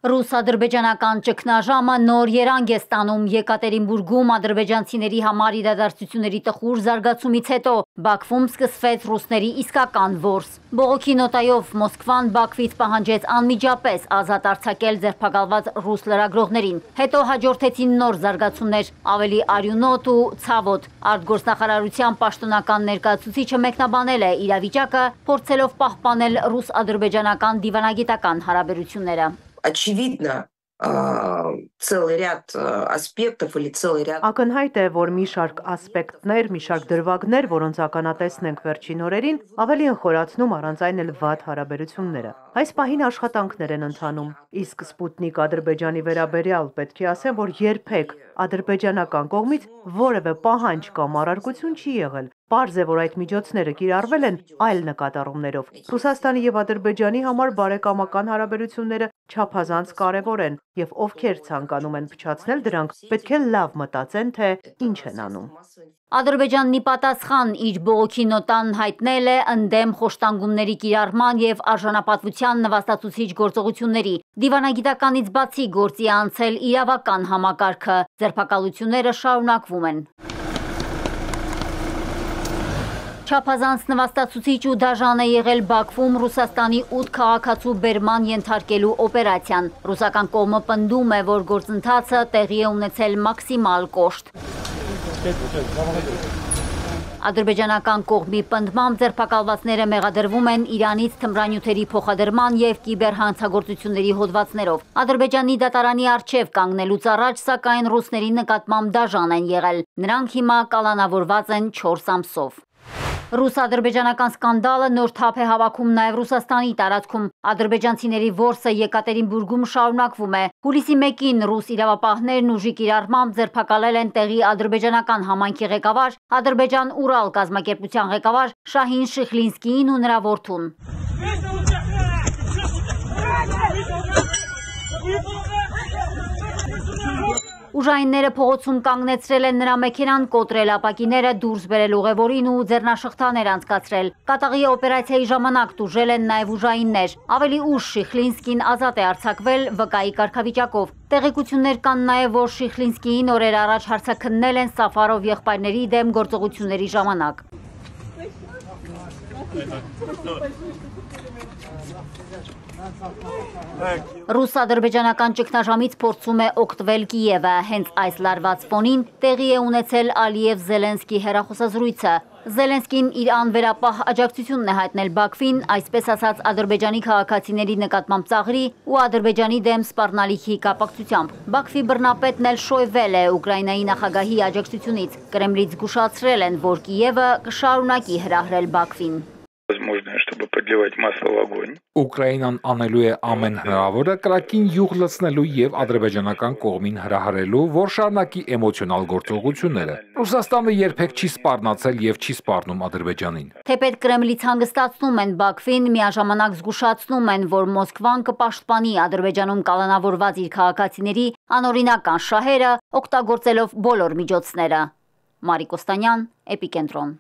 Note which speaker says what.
Speaker 1: Ռուս-ադրբեջանական ճգնաժամը նոր երանգ է ստանում Եկատերինբուրգում ադրբեջանցիների համար իրադարձությունների տխուր զարգացումից հետո Բաքվում սկսվեց ռուսների իսկական որս։ Բողոքի նոտայով Մոսկվան Բաքվից պահանջեց անմիջապես ազատ արձակել ձերբակալված ռուս լրագրողներին։ Հետո հաջորդեցին նոր զարգացումներ, ավելի արյունոտ ու ցավոտ։ Արտգործնախարարության պաշտոնական ներկայացուցիչը մեկնաբանել է իրավիճակը, փորձելով պահպանել ռուս-ադրբեջանական դիվանագիտական հարաբերությունները։
Speaker 2: Очевидно, целый ряд аспектов или целый ряд...
Speaker 3: Ակնհայտ է, որ մի շարք ասպեկտներ, մի շարք դրվագներ, որոնց ականատեսն ենք վերջին օրերին, ավելի են խորացնում առանց այն էլ վատ հարաբերությունները։ Այս պահին աշխատանքներ են ընթանում, իսկ Սպուտնիկ Ադրբեջանի վերաբերյալ պետք է ասեմ, որ երբեք ադրբեջանական կողմից որևէ պահանջ կամ առարկություն չի եղել։ Պարզ է, որ այդ միջոցները կիրառվել են այլ նկատառումներով։ Ռուսաստանի եւ Ադրբեջանի համար բարեկամական հարաբերությունները չափազանց կարևոր են, եւ ովքեր ցանկանում են փչացնել դրանք, պետք է լավ մտածեն, թե ինչ են անում։
Speaker 1: Ադրբեջանն ի պատասխան իր բողոքի նոտան հայտնել է ընդդեմ խոշտանգումների կիրառման եւ արժանապատվության նվաստացուցիչ գործողությունների։ Դիվանագիտականից բացի գործի է անցել իրավական համակարգը, ձերբակալությունները շարունակվում են։ Չափազանց նվաստացուցիչ ու դաժան է եղել Բաքվում Ռուսաստանի 8 քաղաքացու բերման ենթարկելու օպերացիան։ Ռուսական կողմը պնդում է, որ գործընթացը տեղի է ունեցել մաքսիմալ կոշտ։ Ադրբեջանական կողմի պնդմամբ ձերբակալվածները մեղադրվում են Իրանից թմրանյութերի փոխադրման եւ կիբերհանցագործությունների հոդվածներով։ Ադրբեջանի դատարանի առջև կանգնելուց առաջ, սակայն ռուսների նկատմամբ դաժան են եղել։ Նրանք հիմա կալանավորված են 4 ամսով։ Ռուս-ադրբեջանական սկանդալը նոր թափ է հավաքում նաև Ռուսաստանի տարածքում։ Ադրբեջանցիների որսը Եկատերինբուրգում շարունակվում է։ Հուլիսի 1-ին ռուս իրավապահներն ուժի կիրառմամբ ձերբակալել են տեղի ադրբեջանական համայնքի ղեկավար, Ադրբեջան-Ուրալ կազմակերպության ղեկավար Շահին Շիխլինսկիին ու նրա որդուն։ Ուժայինները փողոցում կանգնեցրել են նրա մեքենան, կոտրել ապակիները, դուրս բերել ուղևորին ու ձեռնաշղթաներ անցկացրել։ Կատաղի օպերացիայի ժամանակ տուժել են նաև ուժայիններ։ Ավելի ուշ Շիխլինսկին ազատ է արձակվել վկայի կարգավիճակով։ Տեղեկություններ կան նաև, որ Շիխլինսկիին օրեր առաջ հարցաքննել են Սաֆարով եղբայրների դեմ գործողությունների ժամանակ։ Ռուս-ադրբեջանական ճգնաժամից փորձում է օգտվել Կիևը։ Հենց այս լարված ֆոնին տեղի է ունեցել Ալիև-Զելենսկի հեռախոսազրույցը։ Զելենսկին իր անվերապահ աջակցությունն է հայտնել Բաքվին, այսպես ասած Ադրբեջանի քաղաքացիների նկատմամբ ծաղրի ու Ադրբեջանի դեմ սպառնալիքի կապակցությամբ։ Բաքվի բռնապետն էլ շոյվել է Ուկրաինայի նախագահի աջակցությունից։ Կրեմլից զգուշացրել են, որ Կիևը կշարունակի հրահրել Բաքվին։
Speaker 4: Ուկրաինան անելու է ամեն հնարավորը կրակին յուղ լցնելու եւ ադրբեջանական կողմին հրահրելու, որ շարունակի էմոցիոնալ գործողությունները։ Ռուսաստանը երբեք չի սպառնացել եւ չի սպառնում Ադրբեջանին։
Speaker 1: Թեպետ Կրեմլից հանգստացնում են Բաքվին, միաժամանակ զգուշացնում են, որ Մոսկվան կպաշտպանի Ադրբեջանում կալանավորված իր քաղաքացիների անօրինական շահերը, օգտագործելով բոլոր միջոցները։ Մարիկ Օստանյան, Էպիկենտրոն։